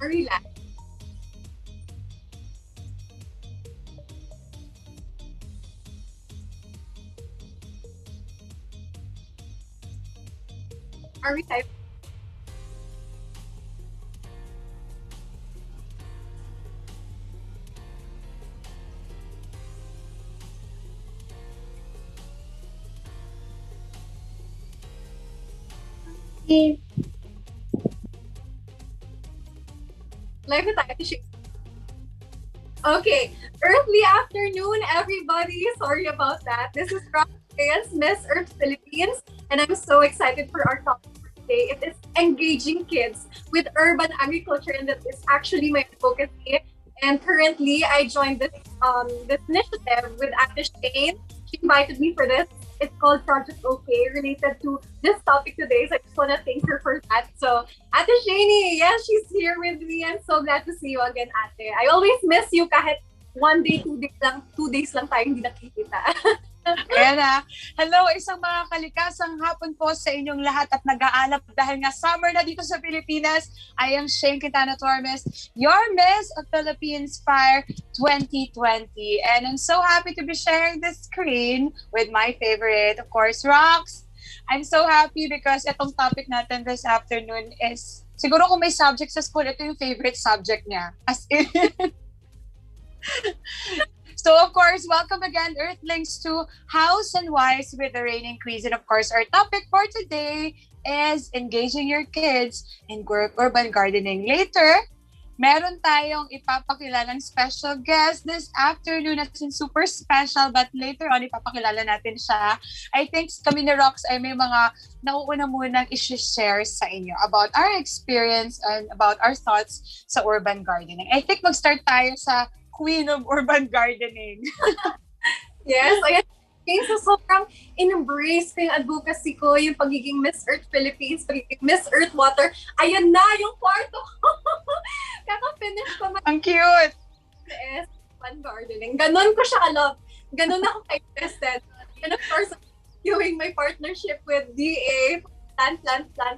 Are we live? Are we live? Live na tayo. Okay, early afternoon, everybody. Sorry about that. This is Roxanne's Miss Earth Philippines, and I'm so excited for our topic for today. It is engaging kids with urban agriculture, and that is actually my focus here. And currently, I joined this initiative with Ate Shane. She invited me for this. It's called Project OK, related to this topic today. So I just want to thank her for that. So Ate Shani, yes, she's here with me. I'm so glad to see you again, Ate. I always miss you kahit 1 day, 2 days lang tayo hindi nakikita. Ayan na. Hello, isang mga kalikasang hapon po sa inyong lahat at nag-aalap dahil nga summer na dito sa Pilipinas. I am Shane Quintana Tormes, your Miss of Philippines Fire 2020. And I'm so happy to be sharing this screen with my favorite, of course, Rox. I'm so happy because itong topic natin this afternoon is, siguro kung may subject sa school, ito yung favorite subject niya. As in... So, of course, welcome again, Earthlings, to House and Wise with the Reigning Queens. And, of course, our topic for today is engaging your kids in urban gardening. Later, meron tayong ipapakilalang special guest this afternoon. That's super special, but later on, ipapakilala natin siya. I think kami ni Rox ay may mga nauuna munang i-share sa inyo about our experience and about our thoughts sa urban gardening. I think mag-start tayo sa Queen of Urban Gardening. Yes, ayan. So sobrang in-embrace ko yung advocacy ko, yung pagiging Miss Earth Philippines, pagiging Miss Earth Water. Ayan na yung kwarto ko. Kaka-finish ko. Ang cute! Yes, urban gardening. Ganon ko siya ka-love. Ganon ako ka-interested. And of course, doing my partnership with DA, Plant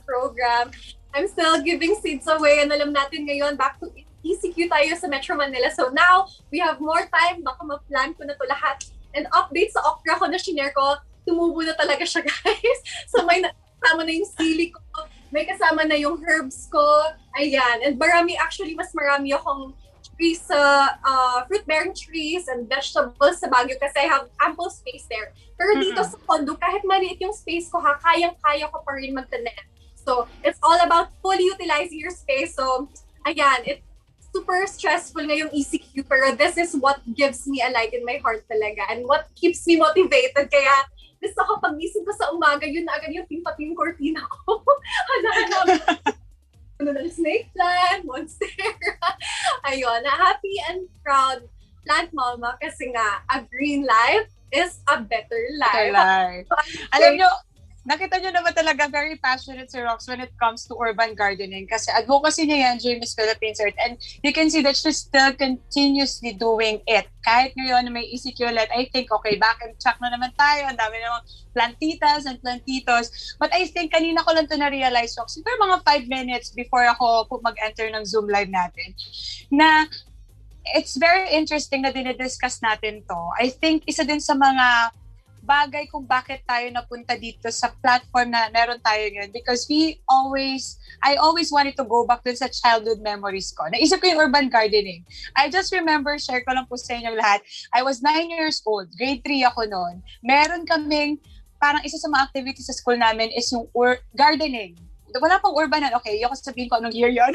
Program. I'm still giving seeds away, and alam natin ngayon, back to ECQ tayo sa Metro Manila. So now, we have more time. Baka ma-plan ko na to lahat. And update sa okra ko na shinare ko, tumubo na talaga siya, guys. So may kasama na yung sili ko, may kasama na yung herbs ko. Ayan. And mas marami akong trees sa fruit-bearing trees and vegetables sa Baguio kasi I have ample space there. Pero dito sa condo, kahit maliit yung space ko, kayang-kaya ko pa rin magtanim. So, it's all about fully utilizing your space. So, ayan, it's super stressful ngayong ECQ, pero this is what gives me a light in my heart talaga and what keeps me motivated. Kaya, gusto ko pag-gising ko sa umaga, yun na agad yung tingpat-yung cortina ko. Hanap ng snake plant, monstera. Ayun, happy and proud plant mama kasi nga, a green life is a better life. Alam nyo, nakita nyo naman talaga very passionate si Rox when it comes to urban gardening kasi advocacy niya yan during Miss Philippines Earth, and you can see that she's still continuously doing it. Kahit ngayon na may ECQ ulit, I think, okay, back and check na naman tayo. Ang dami namang plantitas and plantitos. But I think kanina ko lang ito na-realize, Rox, siguro mga 5 minutes before ako mag-enter ng Zoom live natin, na it's very interesting na dinidiscuss natin to. I think isa din sa mga bagay kung bakit tayo napunta dito sa platform na meron tayo ngayon, because I always wanted to go back to sa childhood memories ko. Naisip ko yung urban gardening. I just remember, share ko lang po sa inyo lahat, I was 9 years old, grade 3 ako noon. Meron kaming, parang isa sa mga activities sa school namin is yung gardening. Wala pang urban, okay, yung sabihin ko anong year yun.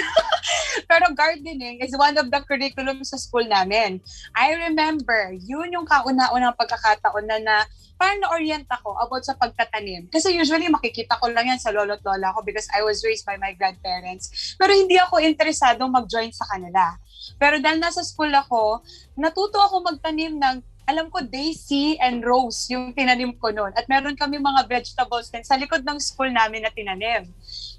Pero gardening is one of the curriculum sa school namin. I remember, yun yung kauna-unang pagkakataon na parang na-orient ako about sa pagtatanim. Kasi usually makikita ko lang yan sa lolo't lola ko because I was raised by my grandparents. Pero hindi ako interesado mag-join sa kanila. Pero dahil nasa school ako, natuto ako magtanim ng, alam ko, daisy and rose yung tinanim ko noon. At meron kami mga vegetables din sa likod ng school namin na tinanim.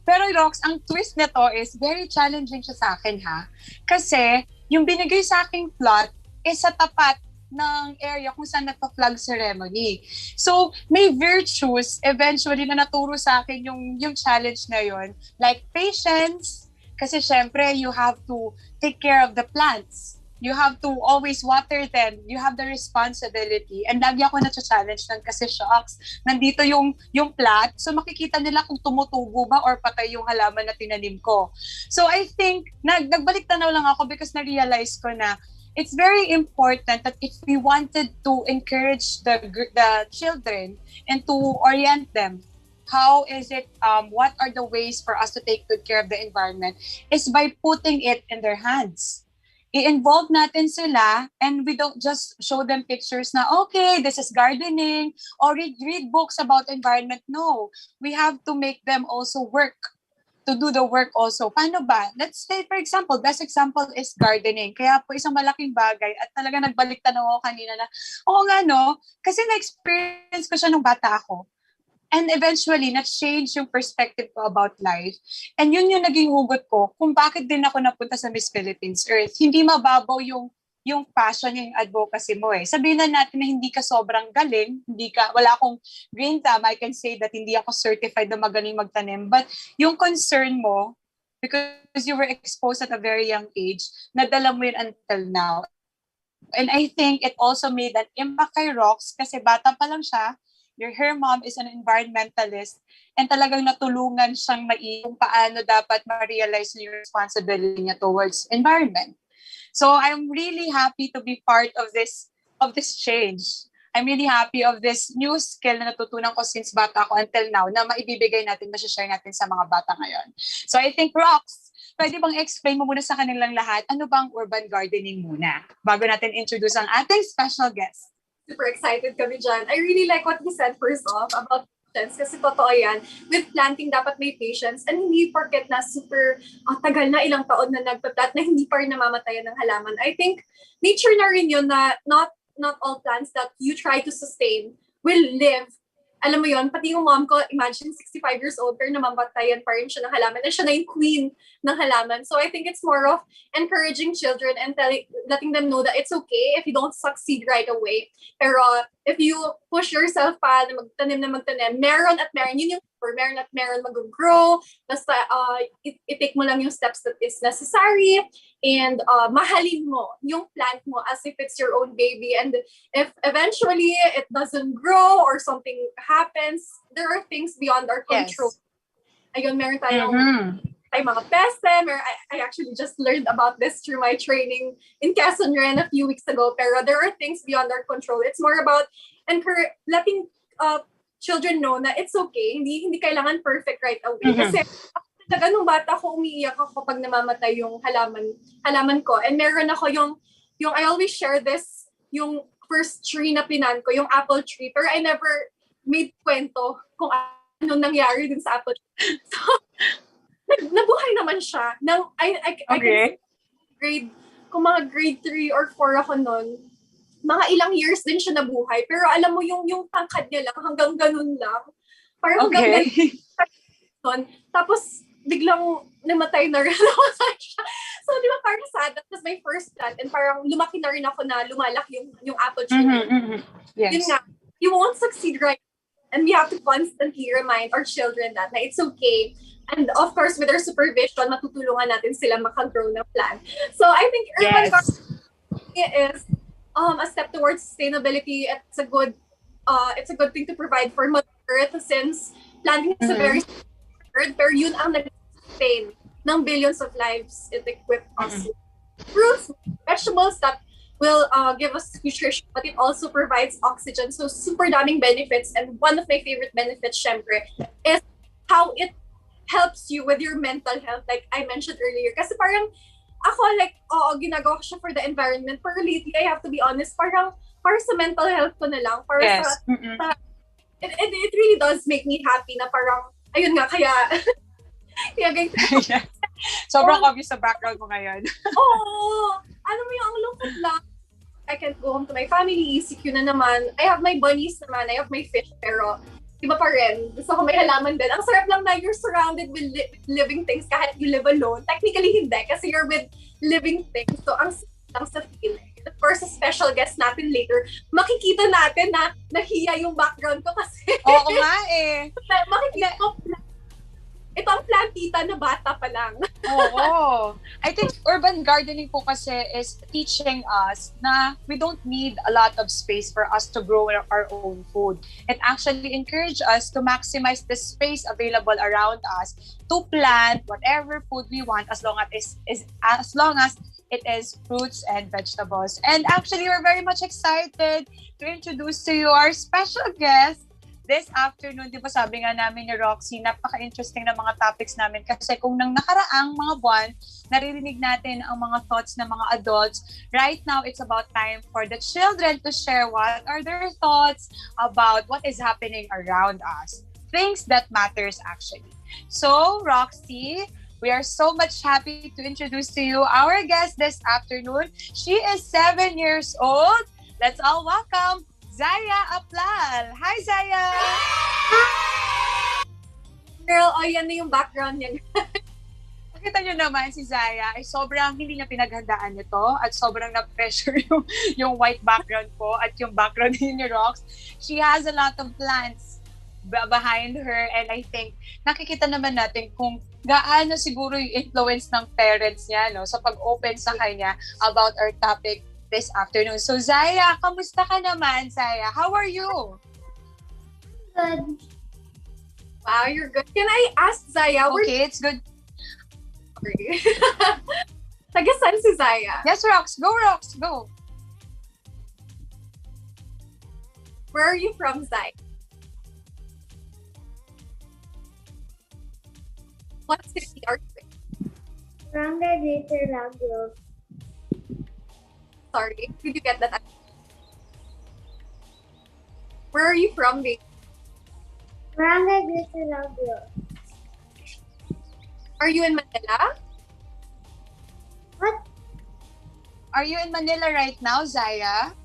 Pero Rox, ang twist nito is very challenging siya sa akin, ha? Kasi yung binigay sa aking plot is sa tapat ng area kung saan nagpa-flag ceremony. So, may virtues eventually na naturo sa akin yung challenge na yon, like patience, Kasi syempre, you have to take care of the plants. You have to always water them. You have the responsibility. And lagi ako na-challenge nun kasi shocks. Nandito yung plant. So makikita nila kung tumutubo ba or patay yung halaman na tinanim ko. So I think, nagbalik tanaw lang ako because na-realize ko na it's very important that if we wanted to encourage the children and to orient them, how is it, what are the ways for us to take good care of the environment is by putting it in their hands. I-involve natin sila and we don't just show them pictures na, okay, this is gardening or read books about environment. No, we have to make them also work, to do the work also. Paano ba? Let's say, for example, best example is gardening. Kaya po isang malaking bagay at talaga nagbalik tanaw ako kanina na, oo nga no, kasi na-experience ko siya nung bata ako. And eventually, na-change yung perspective ko about life. And yun yung naging hugot ko kung bakit din ako napunta sa Miss Philippines Earth. Hindi mababaw yung passion, yung advocacy mo eh. Sabihin na natin na hindi ka sobrang galing, wala akong green thumb, I can say that hindi ako certified na magaling magtanim. But yung concern mo, because you were exposed at a very young age, nadala mo yun until now. And I think it also made an impact kay Rox kasi bata pa lang siya. Her mom is an environmentalist and talagang natulungan siyang kung paano dapat ma-realize yung responsibility niya towards environment. So I'm really happy to be part of this change. I'm really happy of this new skill na natutunan ko since bata ko until now na maibibigay natin, ma-share natin sa mga bata ngayon. So I think, Rox, pwede bang explain mo muna sa kanilang lahat, ano bang urban gardening muna bago natin introduce ang ating special guest? Super excited kami dyan. I really like what you said first off about patience kasi totoo yan. With planting, dapat may patience and hindi porket na super tagal na ilang taon na nagpa-plant na hindi pa rin namamatayan ng halaman. I think nature na rin yun na not all plants that you try to sustain will live. Alam mo yon, pati yung mom ko, imagine 65 years old, pero namamatayan pa rin siya ng halaman. And siya na yung queen ng halaman. So I think it's more of encouraging children and letting them know that it's okay if you don't succeed right away. Pero if you push yourself pa na magtanim, meron at meron, yun yung meron at meron mag-grow. Basta i-take mo lang yung steps that is necessary and mahalin mo yung plant mo as if it's your own baby. And if eventually it doesn't grow or something happens, there are things beyond our control. Yes. Ayun, meron tayong mga peste. I actually just learned about this through my training in Quezon Ren a few weeks ago. Pero there are things beyond our control. It's more about letting children know na it's okay. Hindi kailangan perfect right away. Kasi nung bata ko, umiiyak ako pag namamatay yung halaman ko. And meron ako yung I always share this, yung first tree na pinan ko, yung apple tree. Pero I never made kwento kung ano nangyari din sa apple tree. So, nabuhay naman siya. I kung mga grade 3 or 4 ako nun, mga ilang years din siya nabuhay. Pero alam mo, yung tangkad niya lang, hanggang ganun lang. Parang hanggang ganun. Tapos, biglang namatay na rin ako sa siya. So, di ba, parang sad. That was my first plant. And parang lumaki na rin ako na lumalaki yung apple tree. Yes. Yun nga, you won't succeed right. And we have to constantly remind our children that na it's okay. And of course, with our supervision, matutulungan natin sila makagrow ng plant. So, I think urban gardening is a step towards sustainability. It's a good thing to provide for Mother Earth since planting is a very word, pero yun ang nag-sustain ng billions of lives it equipped us with. Fruits, vegetables that will give us nutrition, but it also provides oxygen. So super daming benefits. And one of my favorite benefits, syempre, is how it helps you with your mental health, like I mentioned earlier. Kasi parang ako, like, ginagawa ko siya for the environment. Pero lately, I have to be honest, parang para sa mental health ko na lang. Para sa it really does make me happy na parang, ayun nga, kaya yeah. Sobrang obvious sa background mo ngayon. Oo. Alam mo yung ang lungkot lang. I can't go home to my family, ECQ na naman. I have my bunnies naman, I have my fish, pero iba pa rin. Gusto ko may halaman din. Ang sarap lang na you're surrounded with living things kahit you live alone. Technically hindi, kasi you're with living things. So ang lang sa feeling. Of course, a special guest natin later, makikita natin na nahiya yung background ko kasi. Oo nga eh. Makikita ko ito ang plantita na bata pa lang. Oo. I think urban gardening po kasi is teaching us na we don't need a lot of space for us to grow our own food. It actually encourages us to maximize the space available around us to plant whatever food we want as long as it is fruits and vegetables. And actually, we're very much excited to introduce to you our special guest this afternoon. Di ba sabi nga namin ni Roxy, napaka-interesting na mga topics namin kasi kung nang nakaraang mga buwan, naririnig natin ang mga thoughts ng mga adults. Right now, it's about time for the children to share what are their thoughts about what is happening around us. Things that matters actually. So, Roxy, we are so much happy to introduce to you our guest this afternoon. She is 7 years old. Let's all welcome Zaya Aplal. Hi, Zaya! Girl, yan na yung background niya. Nakita nyo naman si Zaya ay sobrang hindi niya pinaghandaan nito at sobrang na-pressure yung white background ko at yung background ni Rox. She has a lot of plants behind her and I think nakikita naman natin kung gaano siguro yung influence ng parents niya sa pag-open sa kanya about our topic this afternoon. So Zaya, kamusta ka naman, Zaya? How are you? Good. Wow, you're good. Can I ask Zaya? Okay, it's good. Sorry. Taga-saan si Zaya? Yes, Rox. Go, Rox. Go. Where are you from, Zaya? What city are you in? Barangay Greater Lagos. Sorry, did you get that? Where are you from, babe? Barangay Greater Lagos. Are you in Manila? What? Are you in Manila right now, Zaya?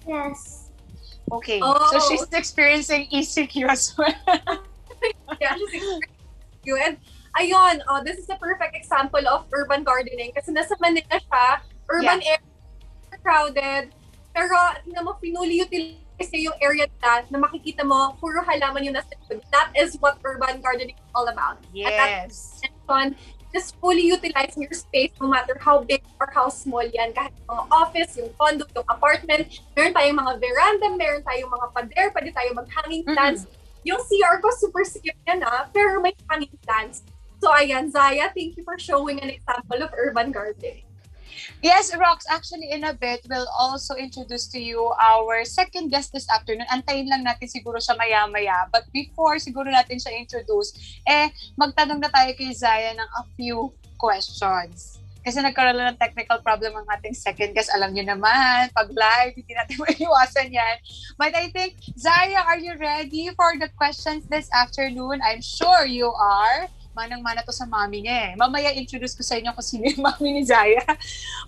Yes. Okay, Oh. so she's experiencing ECQ as well. Yeah, she's experiencing you. And ayun, this is a perfect example of urban gardening kasi nasa Manila siya, urban area, crowded, pero tingnan mo, pinuli-utilize yung area na makikita mo, puro halaman yung nasa likod. That is what urban gardening is all about. Yes. At that just fully utilizing your space no matter how big or how small yan. Kahit yung mga office, yung condo, yung apartment, meron tayong mga veranda, meron tayong mga pader, pwede tayo mag-hanging plants. Yung CR ko, super skip yan pero may hanging plants. So ayan, Zaya, thank you for showing an example of urban gardening. Yes, Rox, actually in a bit, we'll also introduce to you our second guest this afternoon. Antayin lang natin siguro siya maya-maya. But before siguro natin siya introduce, magtanong na tayo kay Zaya ng a few questions. Kasi nagkaroon lang ng technical problem ang ating second guest. Alam niyo naman, pag live, hindi natin maiwasan yan. But I think, Zaya, are you ready for the questions this afternoon? I'm sure you are. Manang-mana to sa mami niya Mamaya introduce ko sa inyo kung sino yung mami ni Zaya.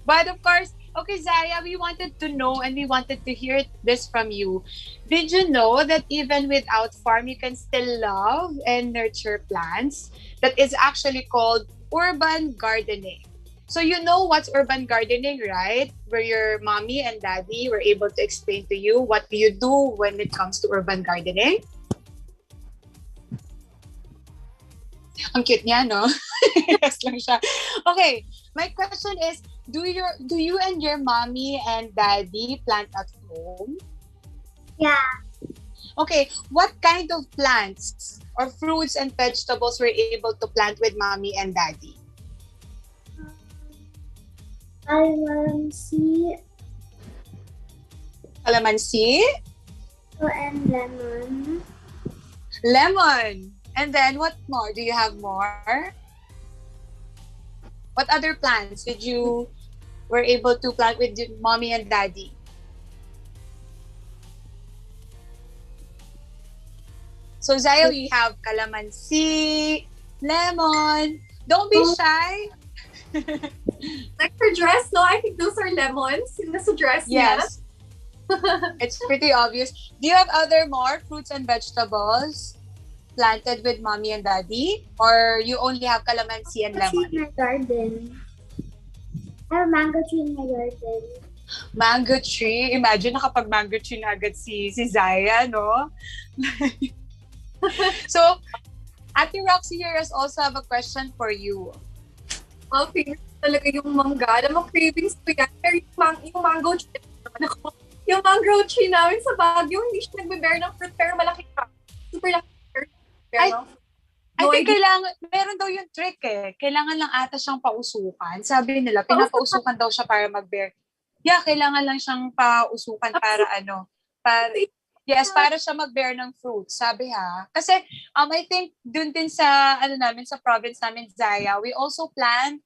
But of course, okay Zaya, we wanted to know and we wanted to hear this from you. Did you know that even without farm, you can still love and nurture plants? That is actually called urban gardening. So you know what's urban gardening, right? Where your mommy and daddy were able to explain to you what do you do when it comes to urban gardening? Ang cute niya, no? Yes lang siya. Okay, my question is, do you and your mommy and daddy plant at home? Yeah. Okay, what kind of plants or fruits and vegetables were you able to plant with mommy and daddy? Calamansi. Calamansi? And lemon. Lemon. And then, what more? Do you have more? What other plants did you were able to plant with your mommy and daddy? So, Zaya, we have calamansi, lemon. Don't be shy. Like her dress, no? I think those are lemons. Yung nasa dress niya. Yes. It's pretty obvious. Do you have other more fruits and vegetables planted with mommy and daddy? Or you only have calamansi and lemon? In my garden. I have a mango tree in my garden. Mango tree? Imagine nakapag mango tree na agad si Zaya, no? So, Ate Roxy here is also have a question for you. Favorite talaga yung mangga. Alam mo, cravings ko yan. Pero yung mango tree naman ako. Yung mango tree namin sa Baguio, hindi siya nagbe-bear ng fruit, pero malaki pa. Super laki. I think meron daw yung trick eh. Kailangan lang ata siyang pausukan. Sabi nila, pinapausukan daw siya para mag-bear. Yeah, kailangan lang siyang pausukan para para siya mag-bear ng fruit. Sabi ha. Kasi, I think, dun din sa, sa province namin, Zaya, we also plant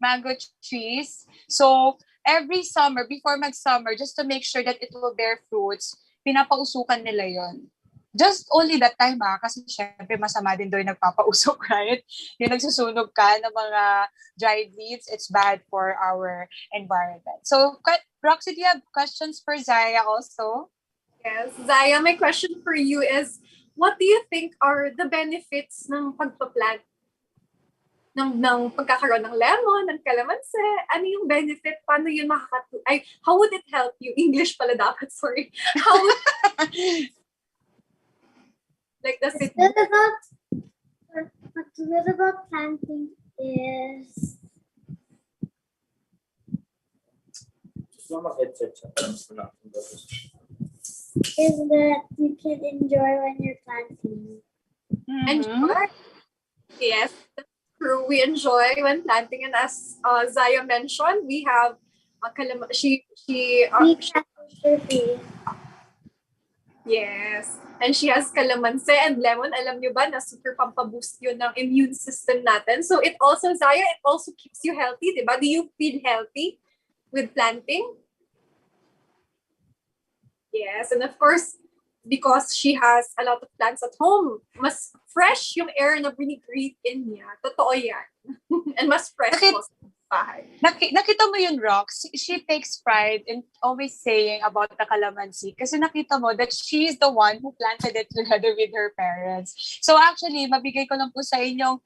mango trees. So, every summer, before mag-summer, just to make sure that it will bear fruits, pinapausukan nila yon. Just only that time kasi syempre masama din doon nagpapausok, right? Yung nagsusunog ka ng mga dried leaves, it's bad for our environment. So, Roxy, do you have questions for Zaya also? Yes. Zaya, my question for you is, what do you think are the benefits ng pagpa-plant? Ng pagkakaroon ng lemon, ng calamansi? Ano yung benefit? Paano yun how would it help you? English pala dapat, sorry. How would What's good about planting is that you can enjoy when you're planting. Enjoy? Yes, that's true. We enjoy when planting, and as Zaya mentioned, we have yes. And she has calamansi and lemon. Alam niyo ba na super pampaboost yun ng immune system natin. So it also, Zaya, it also keeps you healthy, diba? Do you feel healthy with planting? Yes. And of course, because she has a lot of plants at home, mas fresh yung air na binibreathe in niya. Totoo yan. And mas fresh po sa bahay. Nakita mo yun, Rox? She takes pride in always saying about the calamansi kasi nakita mo that she's the one who planted it together with her parents. So actually, mabigay ko lang po sa inyong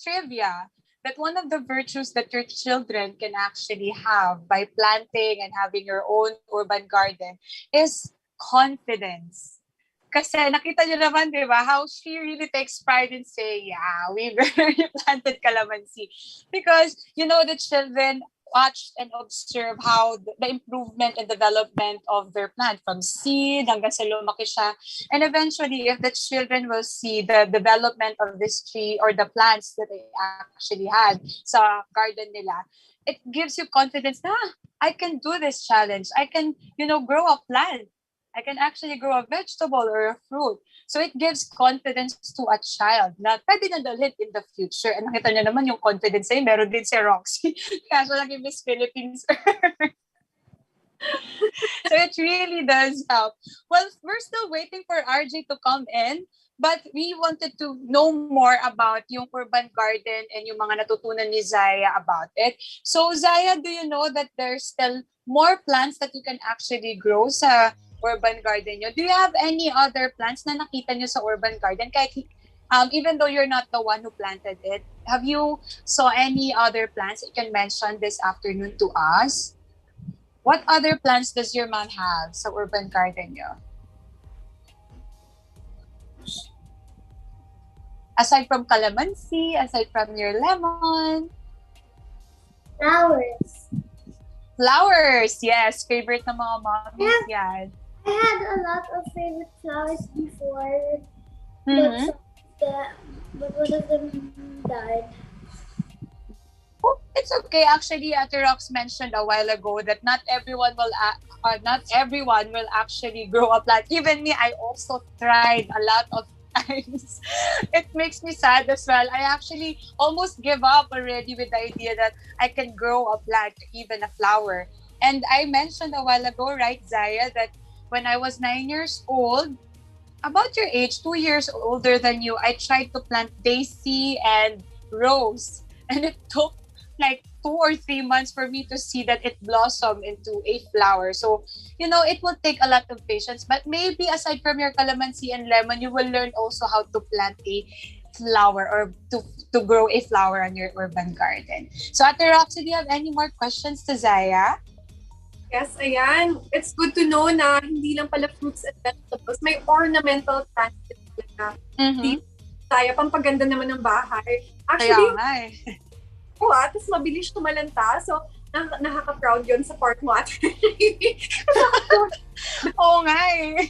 trivia that one of the virtues that your children can actually have by planting and having your own urban garden is confidence. Kasi nakita niyo naman, di ba, how she really takes pride in saying, yeah, we very planted calamansi. Because, the children watched and observed how the improvement and development of their plant from seed hanggang sa lumaki siya. And eventually, if the children will see the development of this tree or the plants that they actually had sa garden nila, it gives you confidence na, I can do this challenge. I can, grow a plant. I can actually grow a vegetable or a fruit. So it gives confidence to a child na pwede na dalhin in the future. And nakita niyo naman yung confidence ay meron din si Roxy. Kaso lang yung Miss Philippines. So it really does help. Well, we're still waiting for RJ to come in. But we wanted to know more about yung urban garden and yung mga natutunan ni Zaya about it. So Zaya, do you know that there's still more plants that you can actually grow sa urban garden nyo? Do you have any other plants na nakita nyo sa urban garden? Kahit, even though you're not the one who planted it, have you saw any other plants you can mention this afternoon to us? What other plants does your mom have sa urban garden nyo? Aside from calamansi, aside from your lemon? Flowers, yes. Favorite ng mga mommies yan. I had a lot of favorite flowers before, but one of them died. Oh, it's okay. Actually, Ate Rox mentioned a while ago that not everyone will actually grow a plant. Even me, I also tried a lot of times. It makes me sad as well. I actually almost give up already with the idea that I can grow a plant, even a flower. And I mentioned a while ago, right, Zaya, that when I was 9 years old, about your age, 2 years older than you, I tried to plant daisy and rose. And it took like 2 or 3 months for me to see that it blossomed into a flower. So, it will take a lot of patience. But maybe aside from your calamansi and lemon, you will learn also how to plant a flower or to grow a flower on your urban garden. So, Ate Roxy, do you have any more questions to Zaya? Yes, ayan. It's good to know na hindi lang pala fruits and vegetables. May ornamental plants Mhm. Tayo, pampaganda naman ng bahay. Kaya Actually, nga eh. tapos mabilis tumalanta. So, nakaka-proud yun sa part mo at Oo nga eh.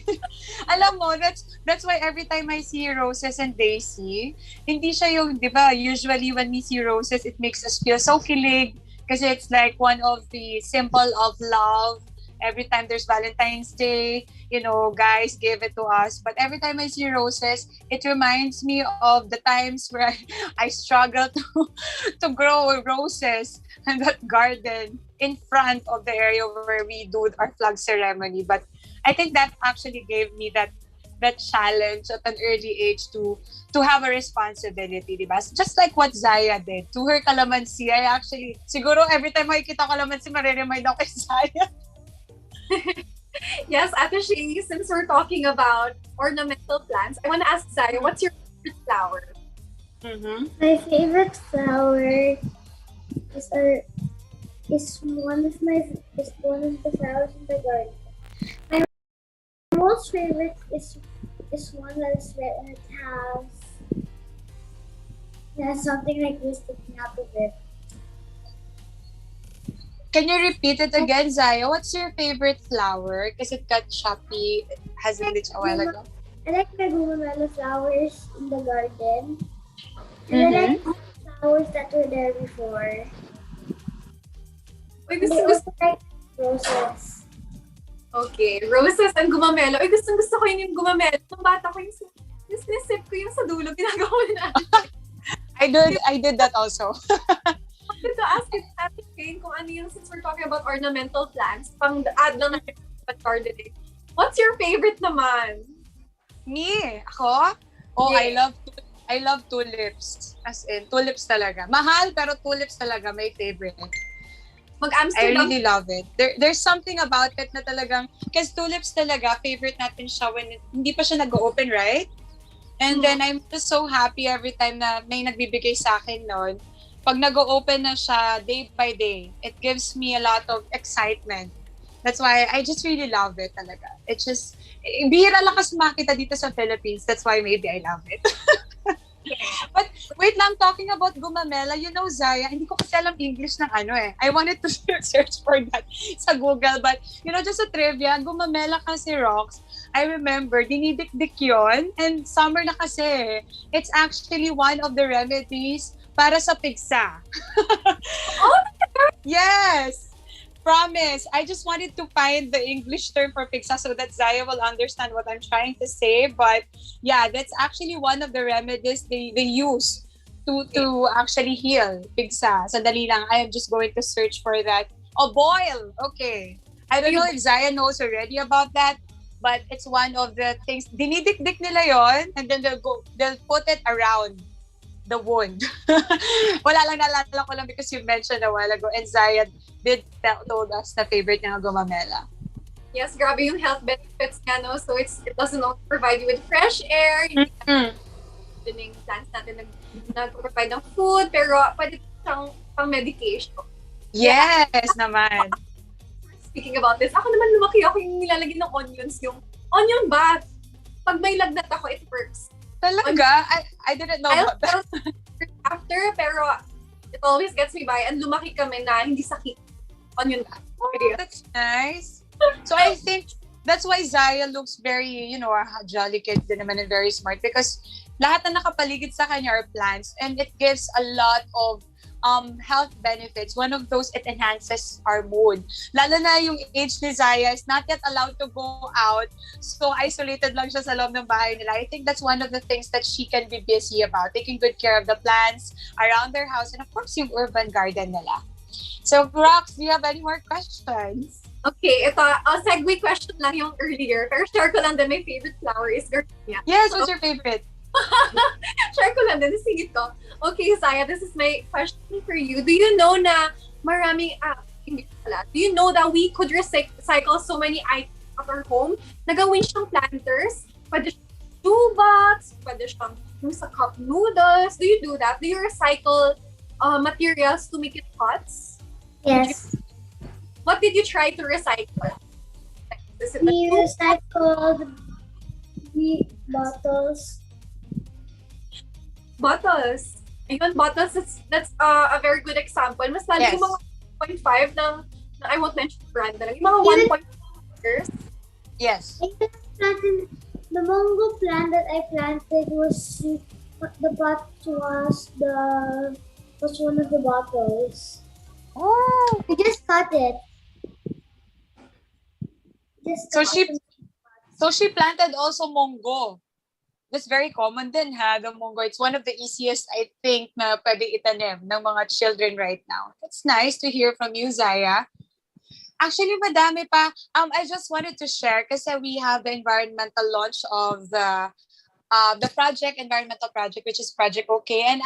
Alam mo, that's why every time I see Roses and Daisy, hindi siya yung, di ba, usually when we see Roses, it makes us feel so kilig kasi it's like one of the symbol of love. Every time there's Valentine's Day, guys give it to us. But every time I see Roses, it reminds me of the times where I struggle to grow roses in that garden in front of the area where we do our flag ceremony. But I think that actually gave me that challenge at an early age to have a responsibility, diba? Just like what Zaya did to her calamansi. I actually, siguro every time makikita ko calamansi, mareremind ako kay Zaya. Yes, Ate Shay, since we're talking about ornamental plants, I want to ask Zaya, what's your favorite flower? Mm-hmm. My favorite flower is one of the flowers in the garden. My most favorite is one that is red and it has something like this sticking out of it. Can you repeat it again, Zaya? What's your favorite flower? Because it got choppy. It has glitched a while ago. I like the gumamela flowers in the garden. And I like flowers that were there before. Uy, They also like roses. Okay, roses and gumamelo. Uy, gusto ko yun yung gumamelo. Nung bata ko yung sinisip ko yung sa dulo, ginagawa na. I did that also. I wanted to ask you, Ate Shane, kung ano yung, since we're talking about ornamental plants, pang-add lang natin sa gardening. What's your favorite naman? Me? Ako? Oh, Yeah. I love tulips. As in, tulips talaga. Mahal, pero tulips talaga my favorite. I Mag-Amsterdam. really love it. There's something about it na talagang, because tulips talaga, favorite natin siya when hindi pa siya nag-open, right? And then I'm just so happy every time na may nagbibigay sa akin nun. Pag nag-open na siya day by day, it gives me a lot of excitement. That's why I just really love it talaga. It's just, bihira lang kasi makita dito sa Philippines. That's why maybe I love it. But wait lang, talking about gumamela, Zaya, hindi ko kasi alam English ng I wanted to search for that sa Google. But, just a trivia, gumamela kasi rocks, I remember, dinidikdik yun. And summer na kasi, it's actually one of the remedies para sa pigsa. Oh, yes! Promise. I just wanted to find the English term for pigsa so that Zaya will understand what I'm trying to say. But yeah, that's actually one of the remedies they use to actually heal pigsa. Sandali lang, I am just going to search for that. Oh, boil! Okay. I don't know if Zaya knows already about that, but it's one of the things. Dinidikdik nila yon, and then they'll put it around the wound. Wala lang, naalala ko lang because you mentioned a while ago, and Zaya told us na favorite niya ng gumamela. Yes, grabe yung health benefits niya, no? So it doesn't only provide you with fresh air, yung plants natin nag-provide ng food, pero pwede siyang pang medication. Yes, naman. Speaking about this, ako naman lumaki ako yung nilalagay ng onions, yung onion bath. Pag may lagnat ako, it works. Talaga? I didn't know about that. After, pero it always gets me by. And lumaki kami na hindi sakit. Onion bath. Oh, that's nice. So I think that's why Zaya looks very, a jolly kid din naman and very smart because lahat na nakapaligid sa kanya are plants and it gives a lot of health benefits. One of those, it enhances our mood. Lalo na yung age ni Zaya is not yet allowed to go out. So isolated lang siya sa loob ng bahay nila. I think that's one of the things that she can be busy about. Taking good care of the plants around their house and of course yung urban garden nila. So Rox, do you have any more questions? Okay, ito, segue question lang yung earlier. Pero share ko lang din, my favorite flower is gardenia. Yes, what's your favorite? Share ko lang din, sige to. Okay, Zaya, this is my question for you. Do you know na maraming, do you know that we could recycle so many items at our home? Nagawin siyang planters, pwede siyang shoebox, pwede siyang yung sa cup noodles. Do you do that? Do you recycle materials to make it pots? Yes. What did you try to recycle? Is it We recycled the bottles bottles. Ayun, bottles, that's a very good example. Mas lalo yung mga 1.5 I won't mention brand na lang. Yung mga 1.5 Yes. The mango plant that I planted was the pot was one of the bottles. Oh. We just cut it. So she planted also mongo. That's very common din ha, the mongo. It's one of the easiest, I think, na pwede itanim ng mga children right now. It's nice to hear from you, Zaya. Actually, madami pa. I just wanted to share kasi we have the environmental launch of the environmental project, which is Project OK. And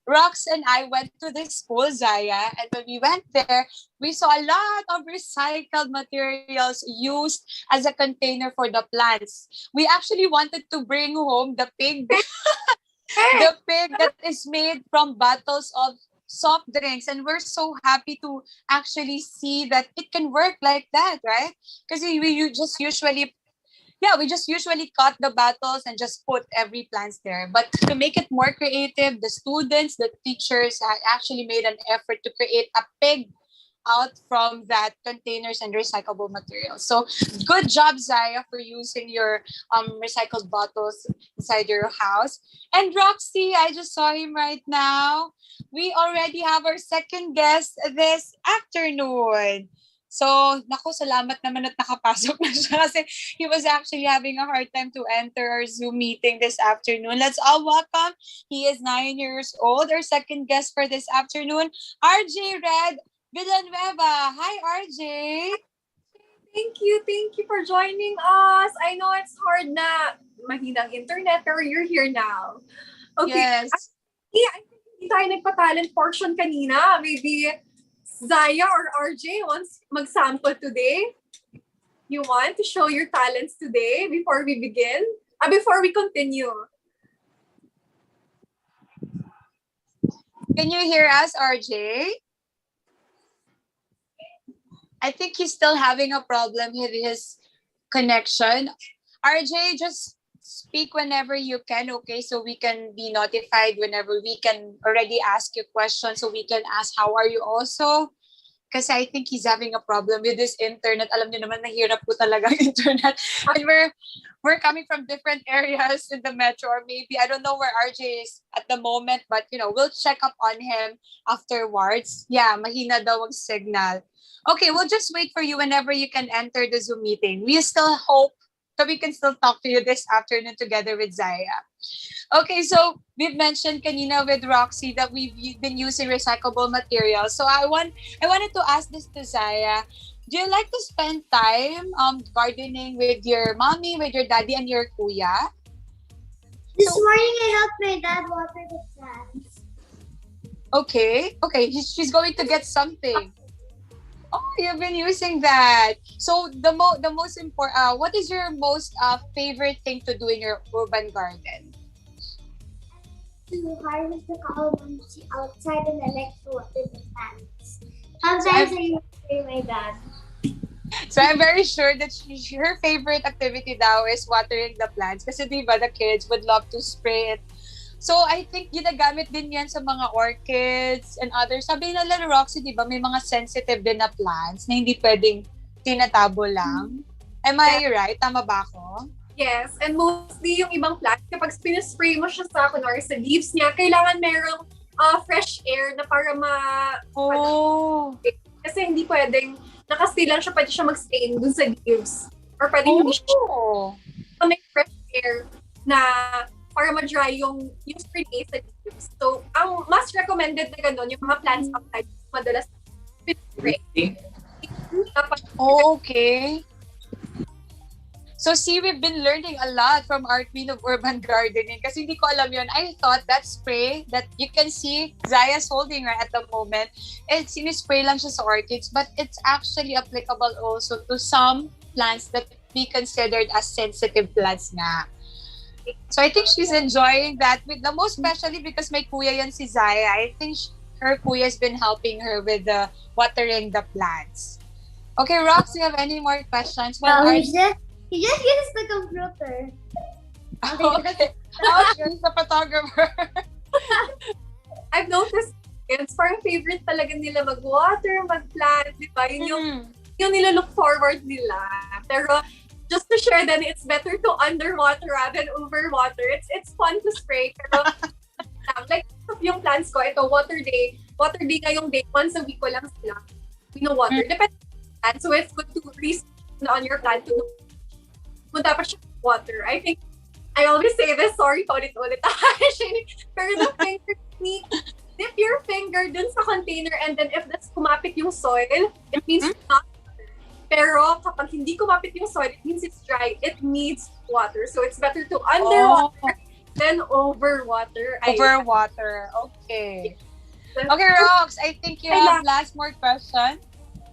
Rox and I went to this school, Zaya, and when we went there, we saw a lot of recycled materials used as a container for the plants. We actually wanted to bring home the pig, the pig that is made from bottles of soft drinks, and we're so happy to actually see that it can work like that, right? Because we just usually cut the bottles and just put every plants there. But to make it more creative, the students, the teachers actually made an effort to create a pig out from that containers and recyclable materials. So good job, Zaya, for using your recycled bottles inside your house. And Roxy, I just saw him right now. We already have our second guest this afternoon. So, naku, salamat naman at nakapasok na siya kasi he was actually having a hard time to enter our Zoom meeting this afternoon. Let's all welcome. He is 9 years old. Our second guest for this afternoon, RJ Redd Villanueva. Hi, RJ. Thank you for joining us. I know it's hard na mahinang internet, pero you're here now. Okay. Yes. I think hindi tayo nagpa-talent portion kanina. Maybe Zaya or RJ wants mag-sample today. You want to show your talents today before we begin? Before we continue. Can you hear us, RJ? I think he's still having a problem with his connection. RJ, just speak whenever you can, okay? So we can be notified whenever we can already ask you questions, so we can ask how are you also. Kasi I think he's having a problem with this internet. Alam niyo naman, nahirap po talaga ang internet. And we're coming from different areas in the metro, or maybe, I don't know where RJ is at the moment, but we'll check up on him afterwards. Yeah, mahina daw ang signal. Okay, we'll just wait for you whenever you can enter the Zoom meeting. We still hope that we can still talk to you this afternoon together with Zaya. Okay, so we've mentioned kanina with Roxy that we've been using recyclable materials. So I wanted to ask this to Zaya. Do you like to spend time gardening with your mommy, with your daddy, and your kuya? This morning I helped my dad water the plants. Okay, she's going to get something. Oh, you've been using that. So the most important, what is your most favorite thing to do in your urban garden? To harvest the calamansi outside, and I like to water the plants. Sometimes I spray my dad. So I'm very sure that her favorite activity daw is watering the plants. Kasi diba the kids would love to spray it. So I think ginagamit din yan sa mga orchids and others. Sabi nila, Roxy, diba may mga sensitive din na plants na hindi pwedeng tinatabo lang. Am I right? Tama ba ako? Yes, and mostly yung ibang plants, kapag spray mo siya sa leaves niya, kailangan merong fresh air na para kasi hindi pwedeng nakastay lang siya, pwede siya mag-stain dun sa leaves. Or pwede hindi siya may fresh air na para ma-dry yung spray sa leaves. So, ang mas recommended na gano'n, yung mga plants outside, madalas spray. Okay. So see, we've been learning a lot from our Queen of Urban Gardening kasi hindi ko alam yun. I thought that spray that you can see Zaya's holding right at the moment, sinispray lang siya sa orchids, but it's actually applicable also to some plants that be considered as sensitive plants nga. So I think she's enjoying that with the most, especially because may kuya yan si Zaya. I think her kuya has been helping her with watering the plants. Okay, Rox, do you have any more questions? He just uses the computer. Okay. Oh, she's the photographer. I've noticed it's parang favorite talaga nila mag-water, mag-plant, di ba? Yun yung nilalook forward nila. Pero just to share then it's better to underwater rather than overwater. It's fun to spray. Pero like yung plants ko, ito water day ngayong day, once a week ko lang sila water. Depende on plant. So it's good to research on your plant to know kung dapat siya water. I think I always say this, sorry paulit-ulit. Pero the finger technique, dip your finger dun sa container and then if that's kumapit yung soil, it means not water. Pero kapag hindi kumapit yung soil, it means it's dry. It needs water. So it's better to underwater than overwater. Overwater. Okay. Okay, Rox, I think you have last more question.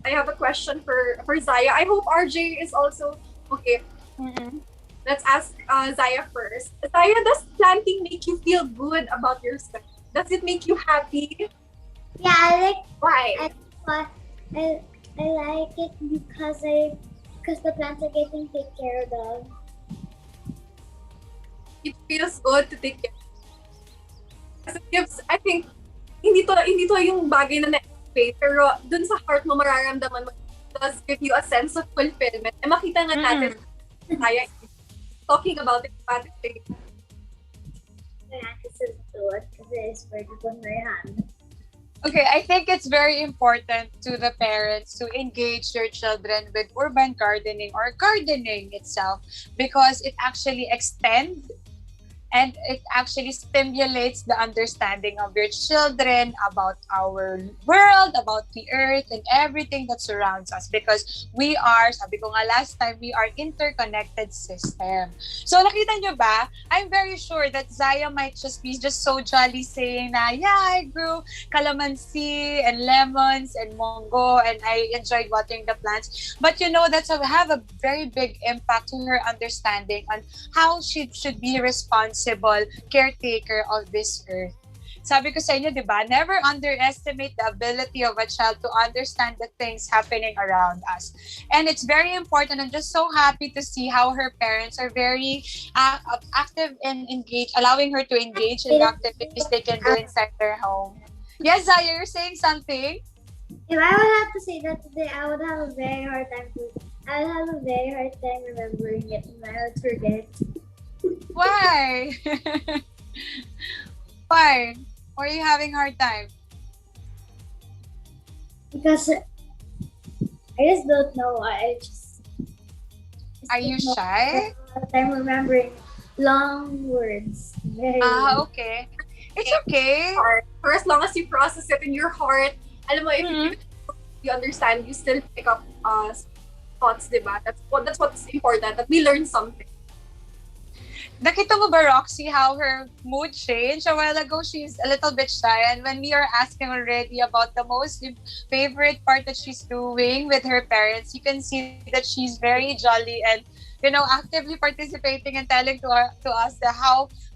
I have a question for Zaya. I hope RJ is also okay. Let's ask Zaya first. Zaya, does planting make you feel good about yourself? Does it make you happy? Yeah, I like. Why? I like it because the plants are getting taken care of. It feels good to take care. Because it gives, I think, hindi to yung bagay na na-explain, pero dun sa heart mo mararamdaman mo, it does give you a sense of fulfillment. Eh, makita nga natin, Zaya talking about it, My hand is so because it is very good on my hand. Okay, I think it's very important to the parents to engage their children with urban gardening or gardening itself because it actually extends and it actually stimulates the understanding of your children about our world, about the earth, and everything that surrounds us because we are, sabi ko nga last time, we are interconnected system. So nakita nyo ba? I'm very sure that Zaya might just be so jolly saying na, yeah, I grew calamansi and lemons and mango and I enjoyed watering the plants. But you know, that's have a very big impact to her understanding on how she should be responsible caretaker of this earth. Sabi ko sa inyo, di ba? Never underestimate the ability of a child to understand the things happening around us. And it's very important. I'm just so happy to see how her parents are very active and engaged, allowing her to engage in the activities they can do inside their home. Yes, Zaya, you're saying something? If I would have to say that today, I would have a very hard time remembering it and I would forget. Why? Why? Why are you having a hard time? Because I just don't know. Are you shy? I'm remembering long words. Okay. It's okay. For as long as you process it in your heart, alam mo, if you understand, you still pick up thoughts, diba? That's what's important, that we learn something. Nakita mo ba, Roxy, how her mood changed? A while ago, she's a little bit shy. And when we are asking already about the most favorite part that she's doing with her parents, you can see that she's very jolly and, you know, actively participating and telling to us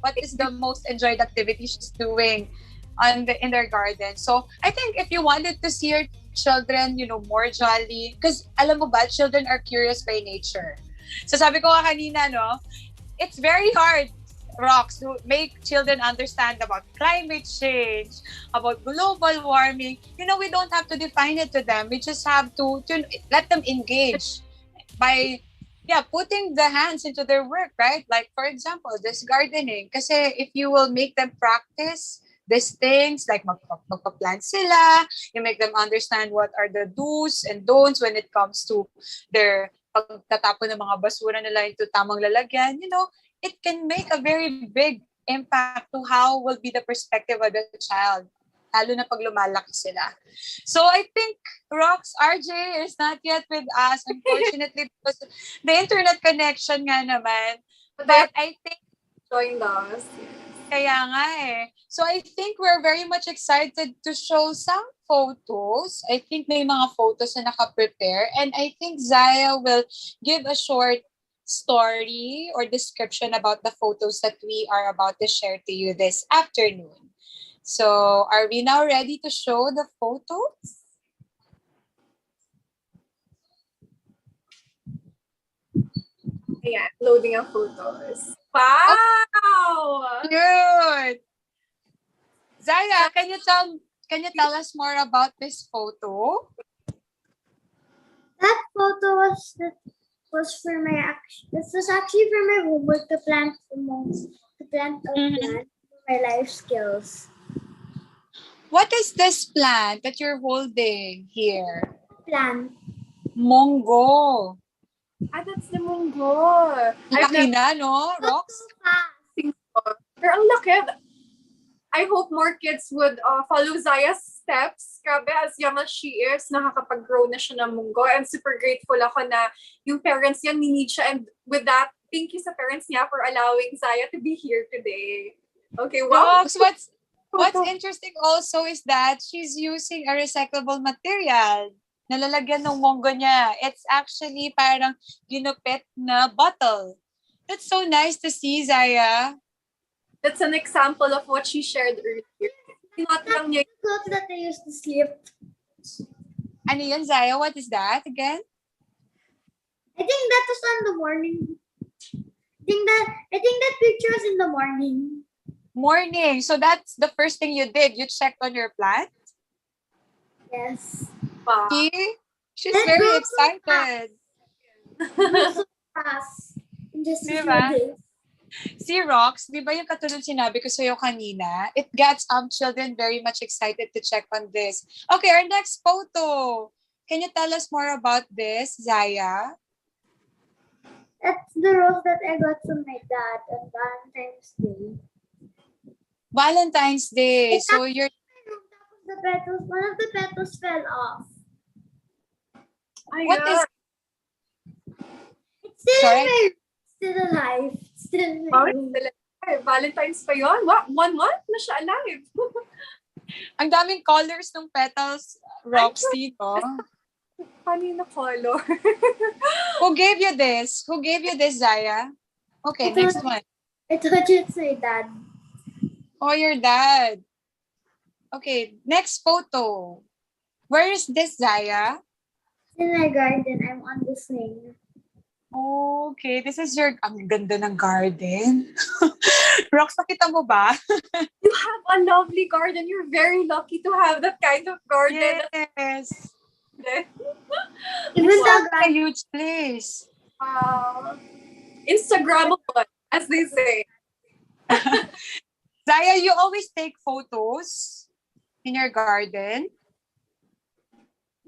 what is the most enjoyed activity she's doing in their garden. So I think if you wanted to see your children, you know, more jolly, because alam mo ba, children are curious by nature. So sabi ko nga kanina, no, it's very hard, Rox, to make children understand about climate change, about global warming. You know, we don't have to define it to them. We just have to let them engage by putting the hands into their work, right? Like, for example, this gardening. Kasi if you will make them practice these things, like magpa-plant sila, you make them understand what are the do's and don'ts when it comes to their pagtatapon ng mga basura nila into tamang lalagyan, you know, it can make a very big impact to how will be the perspective of the child, lalo na pag lumalaki sila. So I think Rox, RJ is not yet with us, unfortunately, because the internet connection nga naman. But I think joined us. Kaya nga eh. So I think we're very much excited to show some photos. I think may mga photos na naka-prepare. And I think Zaya will give a short story or description about the photos that we are about to share to you this afternoon. So are we now ready to show the photos? Yeah, loading ang photos. Wow! Good! Zaya, can you tell us more about this photo? That photo was for my action. This was actually for my homework to plant a plant for my life skills. What is this plant that you're holding here? Plant. Mongo. That's the munggo. Laki na, no, Rox? Pero ang laki. I hope more kids would follow Zaya's steps. Grabe, as young as she is, nakakapag-grow na siya ng munggo. I'm super grateful ako na yung parents niya, need siya. And with that, thank you sa parents niya for allowing Zaya to be here today. Okay, wow. Rox, what's interesting also is that she's using a recyclable material. Nalalagyan ng mongo niya. It's actually parang ginupit na bottle. That's so nice to see, Zaya. That's an example of what she shared earlier. Not lang niya. The clothes that I used to sleep. Ano yun, Zaya? What is that again? I think that was on the morning. I think that picture was in the morning. Morning. So that's the first thing you did. You checked on your plant? Yes. Wow. See? She's It very goes so excited. So fast. In just a few Diba? days. See, Rox, di ba yung katulad sinabi ko sa'yo kanina, it gets children very much excited to check on this. Okay, our next photo. Can you tell us more about this, Zaya? That's the rose that I got from my dad on Valentine's Day. Valentine's Day. So you're... The petals, one of the petals fell off. What is... It's still Sorry? in my room. Still alive. Still in my room. Valentine's pa yun? What? 1 month na siya alive. Ang daming colors ng petals, Roxy, no? Funny na color. Who gave you this? Who gave you this, Zaya? Okay, next one. I told you it's my dad. Oh, your dad. Okay, next photo. Where is this, Zaya? In my garden, I'm on the swing. Okay, this is your... Ang ganda ng garden. Rox, nakita mo ba? You have a lovely garden. You're very lucky to have that kind of garden. Yes. Even It's the a huge place. Wow. Instagrammable, as they say. Zaya, you always take photos in your garden?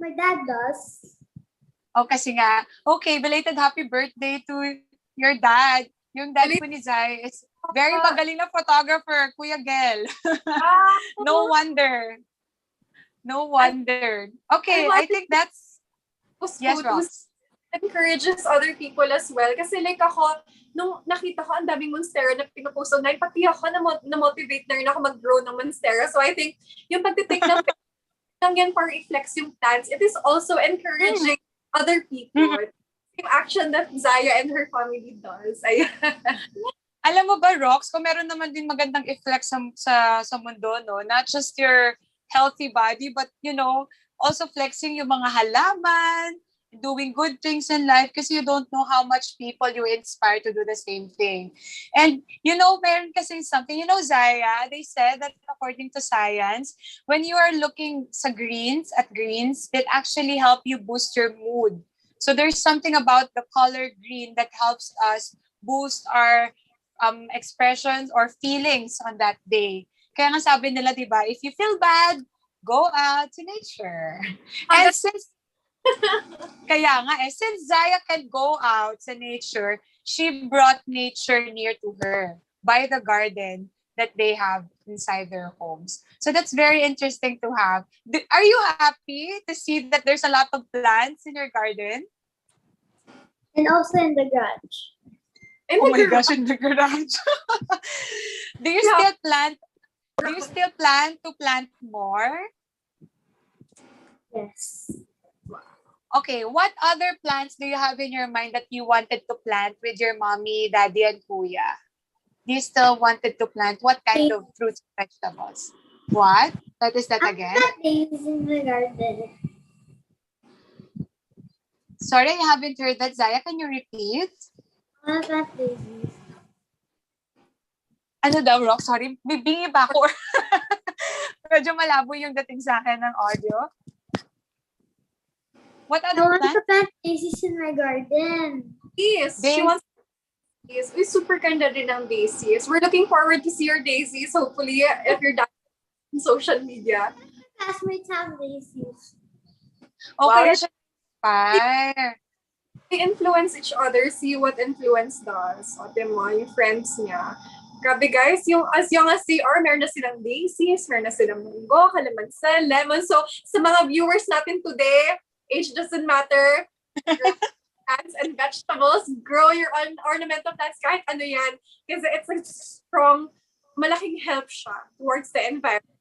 my dad does. Oh, kasi nga, okay, belated happy birthday to your dad. Yung dad ko ni Zai is very magaling na photographer, Kuya Gel. No wonder. No wonder. Okay, I think that's... Yes, Ross. Encourages other people as well. Kasi like ako, nung nakita ko ang daming monstera na pinupost online, pati ako na-motivate na rin ako mag-grow ng monstera. So I think yung pagtitake ng lang yan para i-flex yung plants, it is also encouraging other people. Yung action that Zaya and her family does. Ayan. Alam mo ba, Rox, kung meron naman din magandang i-flex sa mundo, no? Not just your healthy body, but, you know, also flexing yung mga halaman, doing good things in life kasi you don't know how much people you inspire to do the same thing. And, you know, meron kasi something, you know, Zaya, they said that according to science, when you are looking at greens, it actually help you boost your mood. So there's something about the color green that helps us boost our expressions or feelings on that day. Kaya nga sabi nila, di ba, if you feel bad, go out to nature. And since Zaya can go out sa nature, she brought nature near to her by the garden that they have inside their homes. So that's very interesting to have. Are you happy to see that there's a lot of plants in your garden? And also in the garage. Oh my gosh, in the garage. Do you still plan to plant more? Yes. Okay, what other plants do you have in your mind that you wanted to plant with your mommy, daddy, and kuya? Do you still wanted to plant what kind of fruits and vegetables? What? What is that again? Things in the garden. Sorry, I haven't heard that. Zaya, can you repeat? Plant daisies. Ano daw, Rock? Sorry, bibingi ba ako? Medyo malabo yung dating sa akin ng audio. What I other want plant? to plant daisies in my garden. Yes, she Daisy. wants daisies. Uy, super ganda din ng daisies. We're looking forward to see your daisies, hopefully, if you're done on social media. Classmates have daisies. Okay, Wow. siya inspire. They influence each other, see what influence does. O, mo, yung friends niya. Grabe guys, yung as young as they are, meron na silang daisies, meron na silang munggo, kalamansi, lemon. So, sa mga viewers natin today, age doesn't matter. Grow plants and vegetables, grow your own ornamental plants, kahit ano yan. Kasi it's a strong, malaking help siya towards the environment.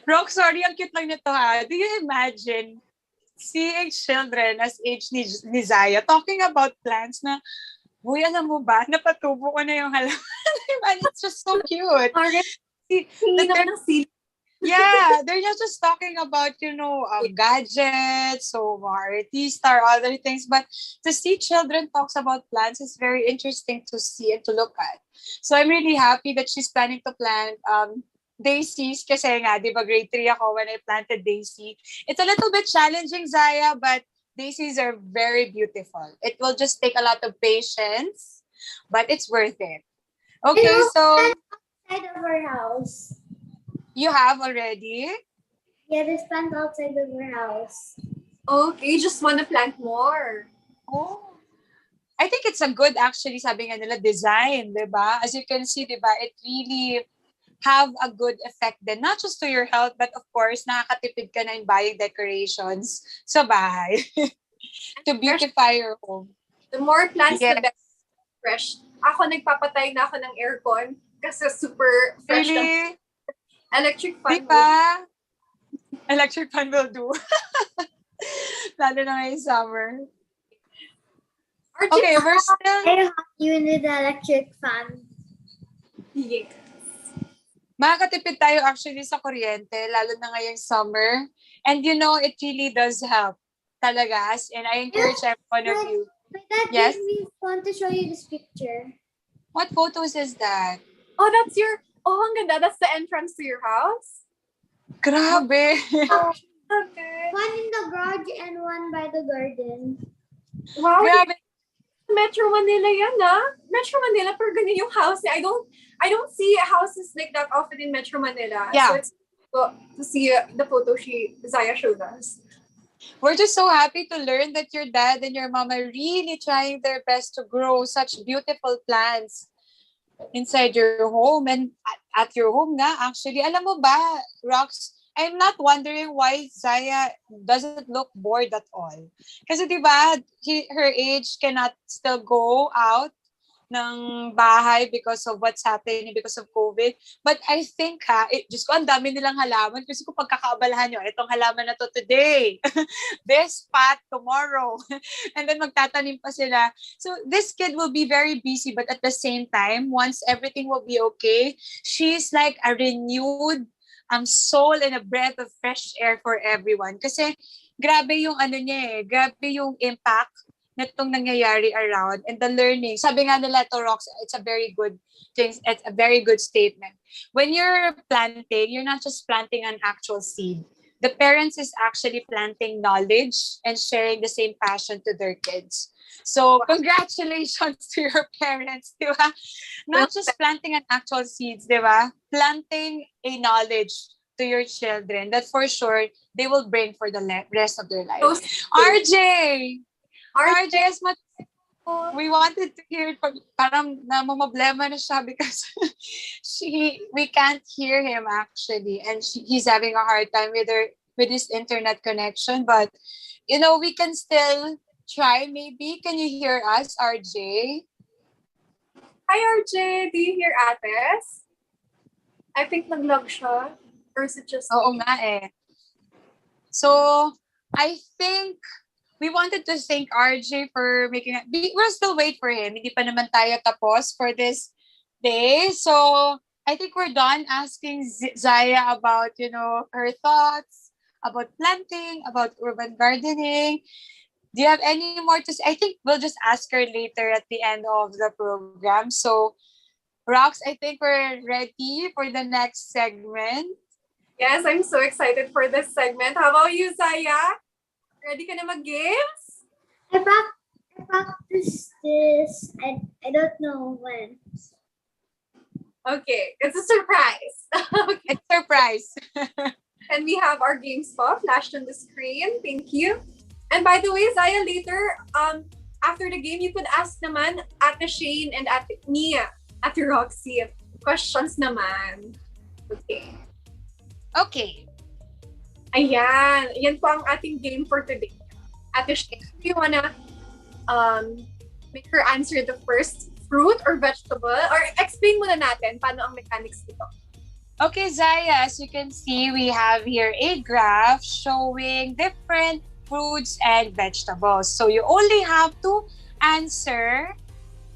Rock, sorry, ang cute lang nito ha. Do you imagine seeing children as age ni Zaya talking about plants na, uy, alam mo ba, napatubo ko na yung halaman. And it's just so cute. Hindi naman ng sili. Yeah, they're just talking about, gadgets, so artista or other things. But to see children talks about plants is very interesting to see and to look at. So I'm really happy that she's planning to plant daisies. Kasi nga, di ba, grade 3 ako when I planted daisy. It's a little bit challenging, Zaya, but daisies are very beautiful. It will just take a lot of patience, but it's worth it. Okay, so Outside of our house. you have already? Yeah, there's plant outside of our house. Okay, just want to plant more. Oh. I think it's a good, actually, sabi nga nila, design, diba? As you can see, diba, it really have a good effect then, not just to your health, but of course, nakakatipid ka na in buying decorations sa bahay to beautify your home. The more plants, Yes. the better. Fresh. Ako, nagpapatay na ako ng aircon kasi super fresh na. Really? Electric fan. Diba? Electric fan will do. Lalo na ngayong summer. Okay, we're still... I have you need the electric fan. Yes. Makakatipid tayo actually sa kuryente, lalo na ngayong summer. And it really does help. Talaga. And I encourage every one of you. My dad Yes? made me want to show you this picture. What photos is that? Oh, that's your... Oh, ang ganda. That's the entrance to your house? Grabe. Okay. One in the garage and one by the garden. Wow. Grabe. Metro Manila yan, ah. Metro Manila, pero ganun yung house niya. I don't see houses like that often in Metro Manila. Yeah. So it's cool to see the photo Zaya showed us. We're just so happy to learn that your dad and your mom are really trying their best to grow such beautiful plants inside your home and at your home nga. Actually, alam mo ba, Rox, I'm not wondering why Zaya doesn't look bored at all. Kasi diba, her age cannot still go out ng bahay because of what's happening because of COVID. But I think Diyos ko, ang dami nilang halaman. Kasi kung pagkakaabalahan nyo, itong halaman na to today, this pot tomorrow, and then magtatanim pa sila. So this kid will be very busy, but at the same time, once everything will be okay, she's like a renewed soul and a breath of fresh air for everyone. Kasi grabe yung grabe yung impact na itong nangyayari around and the learning. Sabi nga nila to Rox, it's a very good thing, it's a very good statement. When you're planting, you're not just planting an actual seed. The parents is actually planting knowledge and sharing the same passion to their kids. So, congratulations to your parents, di ba? Not just planting an actual seeds, di ba? Planting a knowledge to your children that for sure they will bring for the rest of their life. RJ, as much we wanted to hear it from, parang namamablema na siya because we can't hear him actually, and he's having a hard time with his internet connection. But we can still try. Maybe can you hear us, RJ? Hi, RJ. Do you hear Ates? I think nag-log siya. Or is it just Oo nga eh. So, I think we wanted to thank RJ for making it. We'll still wait for him. Hindi pa naman tayo tapos for this day. So, I think we're done asking Zaya about, her thoughts about planting, about urban gardening. Do you have any more to say? I think we'll just ask her later at the end of the program. So, Rox, I think we're ready for the next segment. Yes, I'm so excited for this segment. How about you, Zaya? Ready ka na mag-games? I practiced this. I don't know when. Okay, it's a surprise. Okay. It's surprise. And we have our games pa flashed on the screen. Thank you. And by the way, Zaya, later, after the game, you could ask naman Ate Shane and Ate Mia, Ate Roxy, questions naman. Okay. Okay. Ayan. Yan po ang ating game for today. Ate Shane, do you wanna make her answer the first fruit or vegetable? Or explain muna natin paano ang mechanics dito. Okay, Zaya, as you can see, we have here a graph showing different fruits and vegetables. So you only have to answer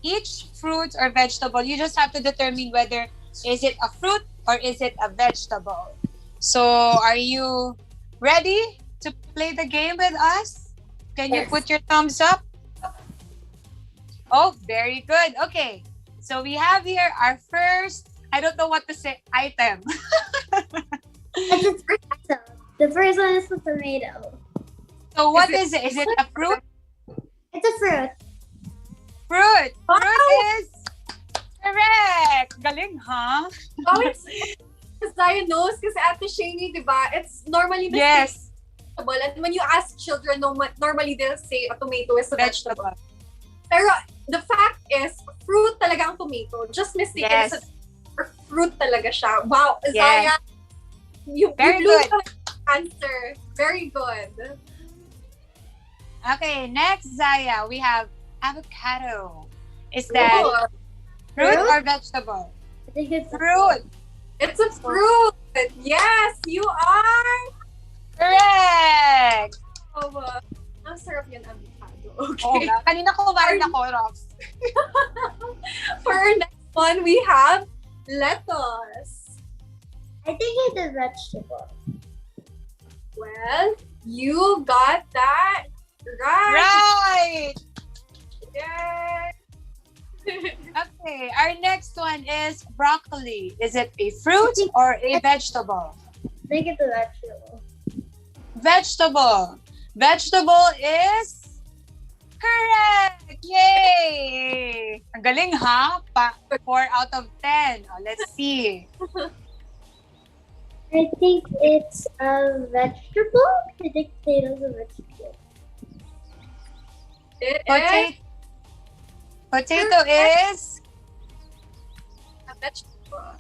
each fruit or vegetable. You just have to determine whether is it a fruit or is it a vegetable. So are you ready to play the game with us? Can you Yes. put your thumbs up? Oh, very good. Okay. So we have here our first, I don't know what to say, item. It's a tomato. The first one is the tomato. So what is it? Is it a fruit? It's a fruit. Fruit. Wow! Fruit is correct. Galing, huh? Oh, it's Zaya knows kasi Ate Shane, di ba? It's normally the Yes. vegetable. And when you ask children, normally they'll say a tomato is a vegetable. Vegetable. Pero the fact is, fruit talaga ang tomato. Just mistaken Yes. as a fruit talaga siya. Wow, Yes. Zaya, you Very blew good. the answer. Very good. Okay, next, Zaya, we have avocado. Is that Ooh, fruit Fruit? or vegetable? I think it's a Fruit. it's a fruit. Yes, you are. Correct. Oh, ang sarap yan, avocado. Oh, Okay. kanina ko kumain ako, Rox. For our next one, we have lettuce. I think it's a vegetable. Well, you got that right. Right. Yay. Okay, our next one is broccoli. Is it a fruit or a vegetable? I think it's a vegetable. Vegetable. Vegetable is correct. Yay! Ang galing, ha? 4 out of 10. Oh, let's see. I think it's a vegetable. I think potatoes are vegetable. It Potato. is Potato is a vegetable.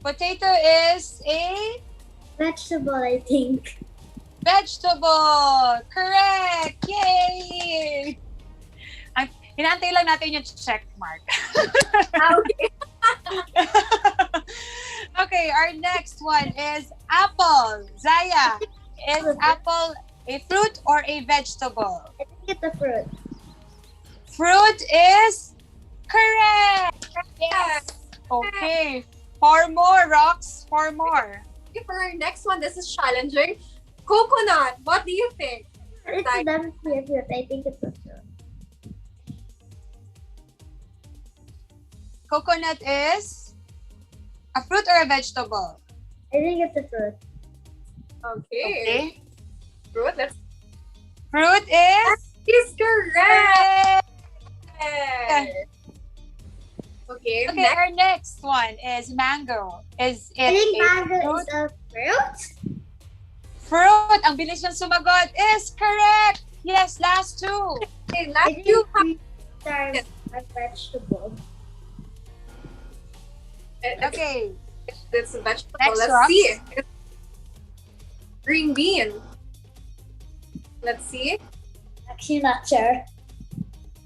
potato is a Vegetable, I think. vegetable. Correct. Yay! Hinantay lang natin yung check mark. Okay. Okay, our next one is apple. Zaya, is apple a fruit or a vegetable? I think it's a fruit. Fruit is correct. Yes. Okay. 4 more, Rox. 4 more. Okay, for our next one, this is challenging. Coconut. What do you think? It's definitely a fruit. I think it's a fruit. Coconut is a fruit or a vegetable? I think it's a fruit. Okay. Okay. Fruit. Let's. Fruit is Is correct. Okay. Okay, Next. our next one is mango. Is I it think a mango fruit? is a fruit. Fruit. Ang bilis niyang sumagot is correct. Yes, last 2. Okay, I last think two. green are a vegetable. Okay. It's a vegetable. Next, Let's Rox. see. Green bean. Let's see. Actually, not sure.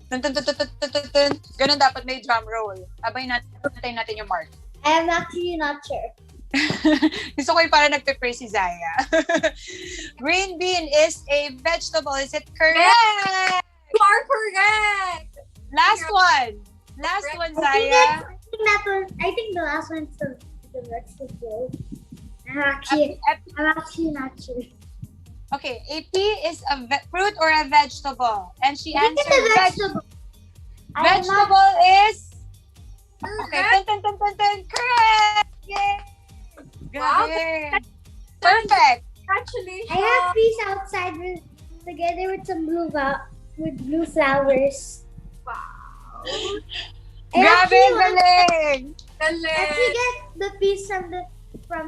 Tun, tun, tun, tun, tun, tun, tun, tun. Ganun dapat may drum roll. Abay natin yung mark. I am actually not sure. Gusto ko yung para nagpe-praise si Zaya. Green bean is a vegetable. Is it correct? You are correct. Last one. Last one, Zaya. I think the last one's the vegetable. I'm actually not sure. Okay, a pea is a fruit or a vegetable? And she I think answered it's a vegetable. I am not- vegetable is Okay, correct! Yay! Wow. Grabe. Perfect. Congratulations. I have peas outside together with some blue flowers. Wow. I Grabe, actually galing. actually get the peas from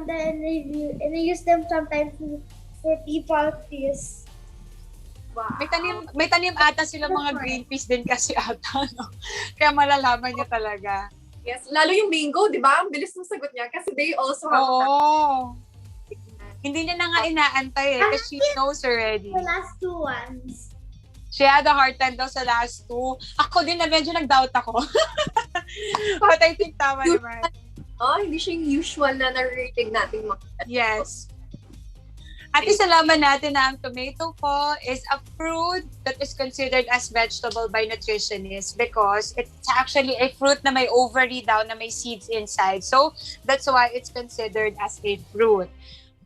the and I use them sometimes for people peas. Wow. May tanim ata sila mga green peas din kasi ata, no? Kaya malalaman niya talaga. Yes, lalo yung bingo, di ba? Ang bilis ng sagot niya kasi they also have Oo. Hindi niya na nga inaantay kasi she knows already. The last two ones. She had a hard time daw sa last two. Ako din na medyo nag-doubt ako. But I think tama naman. Oh, hindi siya yung usual na naririnig natin mga. Yes. At isalaman natin na ang tomato po is a fruit that is considered as vegetable by nutritionists because it's actually a fruit na may ovary daw na may seeds inside. So, that's why it's considered as a fruit.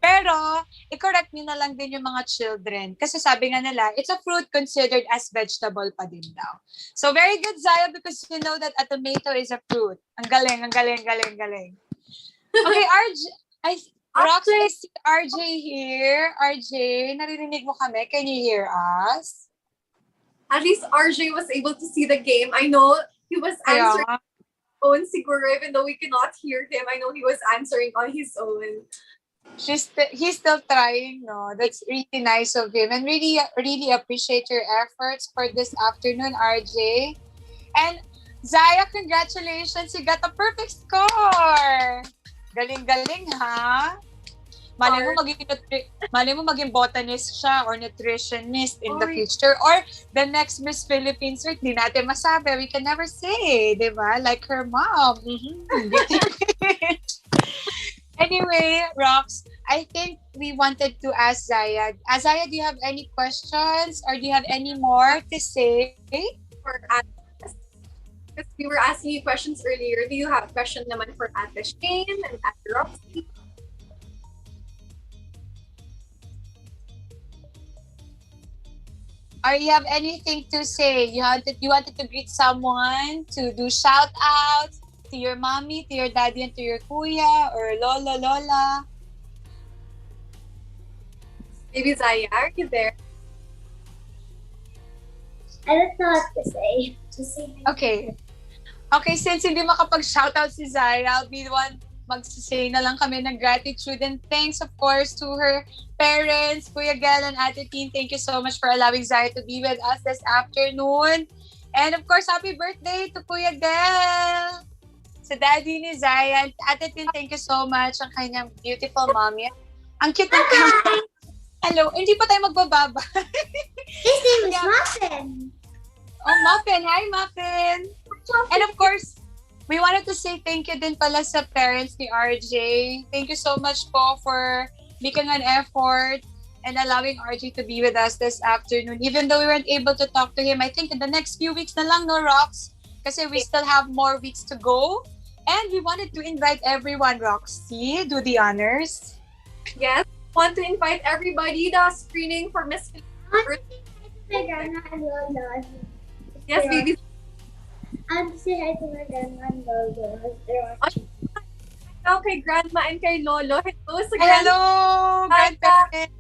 Pero, i-correct nyo na lang din yung mga children. Kasi sabi nga nila, it's a fruit considered as vegetable pa din daw. So, very good, Zaya, because you know that a tomato is a fruit. Ang galing, ang galing, galing, galing. Okay, Rox, I see RJ here. RJ, naririnig mo kami? Can you hear us? At least RJ was able to see the game. I know he was answering on his own siguro, even though we cannot hear him. I know he was answering on his own. He's still trying, no? That's really nice of him. And really, really appreciate your efforts for this afternoon, RJ. And Zaya, congratulations! You got a perfect score! Galing-galing, ha? Malay mo maging botanist siya or nutritionist in the future. Or the next Miss Philippines, di natin masabi. We can never say, di ba? Like her mom. Anyway, Rox, I think we wanted to ask Zaya. Zaya, do you have any questions or do you have any more to say? Because we were asking you questions earlier. Do you have questions naman for Ate Shane and Ate Roxy? Or you have anything to say? You wanted to greet someone, to do shout outs to your mommy, to your daddy, and to your kuya or lolo, lola? Maybe Zaya, are you there? I don't know what to say. Okay. Okay, since hindi makapag-shoutout si Zaya, I'll be the one magsasay na lang kami ng gratitude and thanks, of course, to her parents, Kuya Gel and Ate Tin. Thank you so much for allowing Zaya to be with us this afternoon. And of course, happy birthday to Kuya Gel! Sa daddy ni Zaya. Ate Tin, thank you so much. Ang kanyang beautiful mommy. Ang cute ng camera. Hello, hindi pa tayo magbababa. His name is Muffin. Oh, Muffin. Hi, Muffin. And of course, we wanted to say thank you din pala sa parents ni RJ. Thank you so much po for making an effort and allowing RJ to be with us this afternoon. Even though we weren't able to talk to him, I think in the next few weeks na lang, no, Rox? Kasi we still have more weeks to go. And we wanted to invite everyone, Roxy. Do the honors. Yes, want to invite everybody. The screening for Miss Philippines. My grandma and Lola. Yes, baby. I'm say hi to my grandma and Lola as they're watching. Okay, Grandma and kay Lolo. Hello sa Hello, grandparents.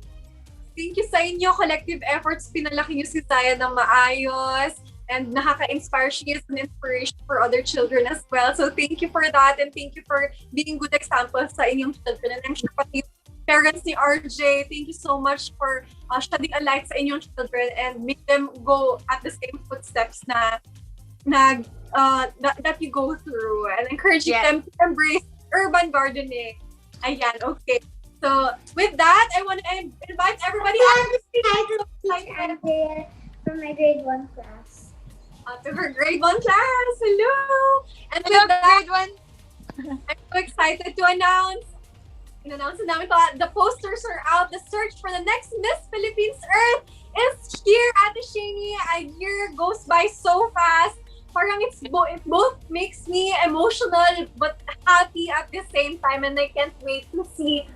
Thank you sa inyo. Collective efforts, pinalaki niyo si Zaya ng maayos. And nakaka-inspire. She is an inspiration for other children as well. So thank you for that. And thank you for being good examples sa inyong children. And I'm sure pati parents ni RJ, thank you so much for shedding a light sa inyong children and make them go at the same footsteps that you go through. And encouraging them to embrace urban gardening. Ayan, okay. So with that, I want to invite everybody from my grade 1 class. To her grade 1 class. Hello! And Hello, with that, grade 1. I'm so excited to announce namin the posters are out. The search for the next Miss Philippines Earth is here, Ate Shani. A year goes by so fast. Parang it both makes me emotional but happy at the same time, and I can't wait to see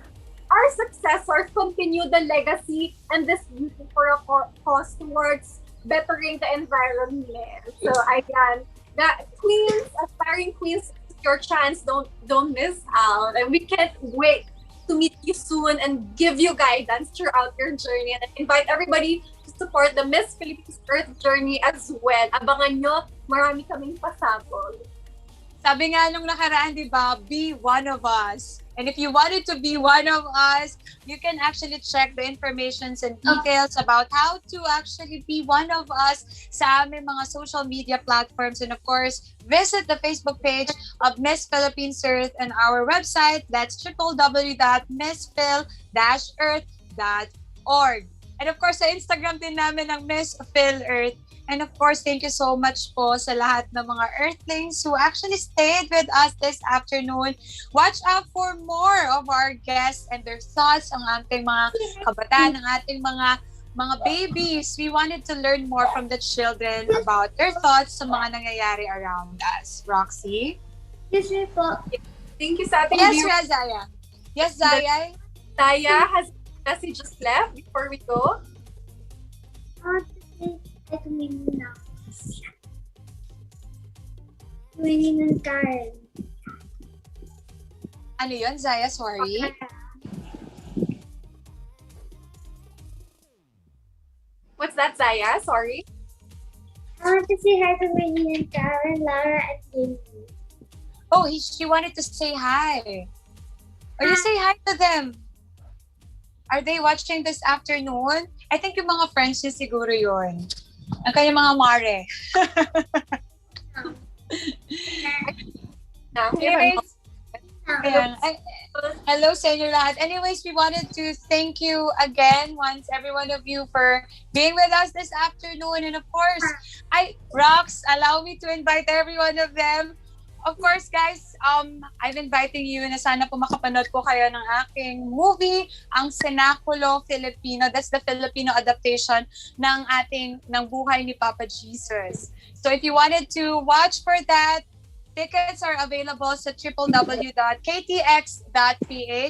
our successors continue the legacy and this beauty for a cause towards bettering the environment. So ayan, the queens, aspiring queens your chance. Don't miss out. And we can't wait to meet you soon and give you guidance throughout your journey. And I invite everybody to support the Miss Philippines Earth journey as well. Abangan nyo, marami kaming pasabog. Sabi nga nung nakaraan, di ba, be one of us. And if you wanted to be one of us, you can actually check the informations and details about how to actually be one of us sa aming mga social media platforms. And of course, visit the Facebook page of Miss Philippines Earth and our website. That's www.misspil-earth.org. And of course, sa Instagram din namin ng Miss Phil Earth. And of course, thank you so much po sa lahat ng mga Earthlings who actually stayed with us this afternoon. Watch out for more of our guests and their thoughts ang ating mga kabataan, ang ating mga babies. We wanted to learn more from the children about their thoughts sa mga nangyayari around us. Roxy? Yes, po. Thank you sa ating Yes, viewers. Zaya. Yes, Zaya? Zaya has messages left before we go. Ay, tumingin na. Tumingin ng Karen. Ano yun, Zaya? Sorry. What's that, Zaya? Sorry. I want to say hi to Winnie and Karen, Lara, and Jamie. Oh, she wanted to say hi. Or you say hi to them. Are they watching this afternoon? I think yung mga friends niya siguro yun. Ang kanyang mga mare. Anyways, hello sa inyo lahat. Anyways, we wanted to thank you again once, every one of you, for being with us this afternoon. And of course, Rox, allow me to invite every one of them. Of course, guys, I'm inviting you na sana po makapanood po kayo ng aking movie, ang Cenaculo Filipino. That's the Filipino adaptation ng buhay ni Papa Jesus. So if you wanted to watch for that, tickets are available sa www.ktx.ph.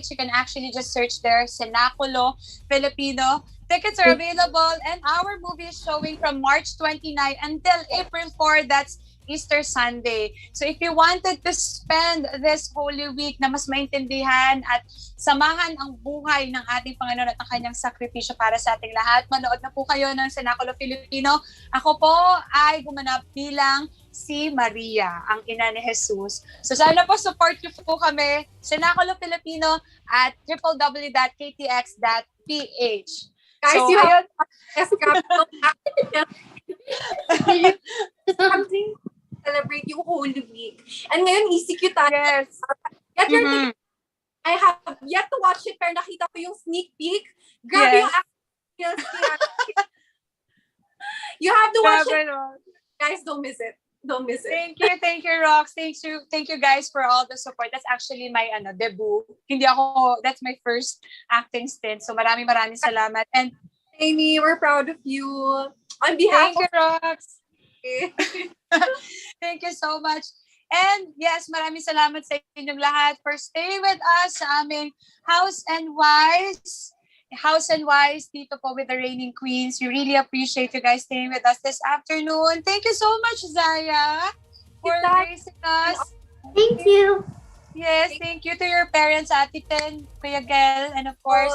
You can actually just search there, Cenaculo Filipino. Tickets are available, and our movie is showing from March 29 until April 4. That's Easter Sunday. So if you wanted to spend this Holy Week na mas maintindihan at samahan ang buhay ng ating Panginoon at ang kanyang sakripisyo para sa ating lahat, manood na po kayo ng Cenaculo Filipino. Ako po ay gumanap bilang si Maria, ang ina ni Jesus. So sana po support niyo po kami, Cenaculo Filipino at www.ktx.ph. Guys, so, you have celebrate yung Holy Week. And ngayon, ECQ tayo. Yes. Get your ticket. I have yet to watch it, pero nakita ko yung sneak peek. Grabe yung acting skills. You have to watch it. Guys, don't miss it. Don't miss it. Thank you, Rox. Thank you guys for all the support. That's actually my debut. That's my first acting stint. So maraming salamat. And Amy, we're proud of you. On behalf Thank you, Rox. Thank you so much. And yes, maraming salamat sa inyong lahat for staying with us sa aming House and Wise dito po with the Reigning Queens. We really appreciate you guys staying with us this afternoon. Thank you so much, Zaya, for gracing us. Thank you. Yes, thank you to your parents, Ate Ten, Kuya Gel, and of course,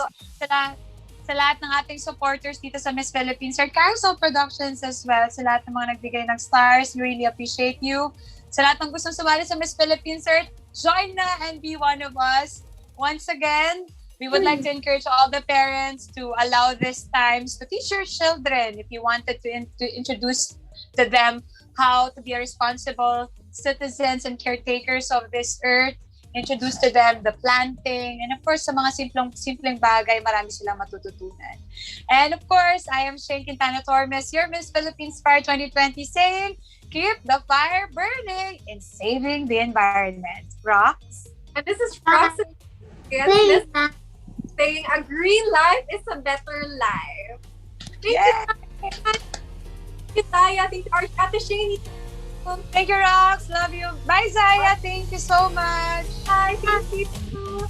sa lahat ng ating supporters dito sa Miss Philippines or Carousel Productions as well. Sa lahat ng mga nagbigay ng stars, we really appreciate you. Sa lahat ng gustong sumali sa Miss Philippines, join na and be one of us. Once again, we would like to encourage all the parents to allow these times to teach your children if you wanted to introduce to them how to be a responsible citizens and caretakers of this earth. Introduce to them the planting, and of course, sa mga simpleng bagay, marami silang matututunan. And of course, I am Shane Quintana Tormes, your Miss Philippines Fire 2020, saying, keep the fire burning in saving the environment. Rocks? And this is Rox saying, a green life is a better life. Thank you, Zaya. Thank you, Ate Shane. Thank you, Rox. Love you. Bye, Zaya. Thank you so much. Bye. Thank you.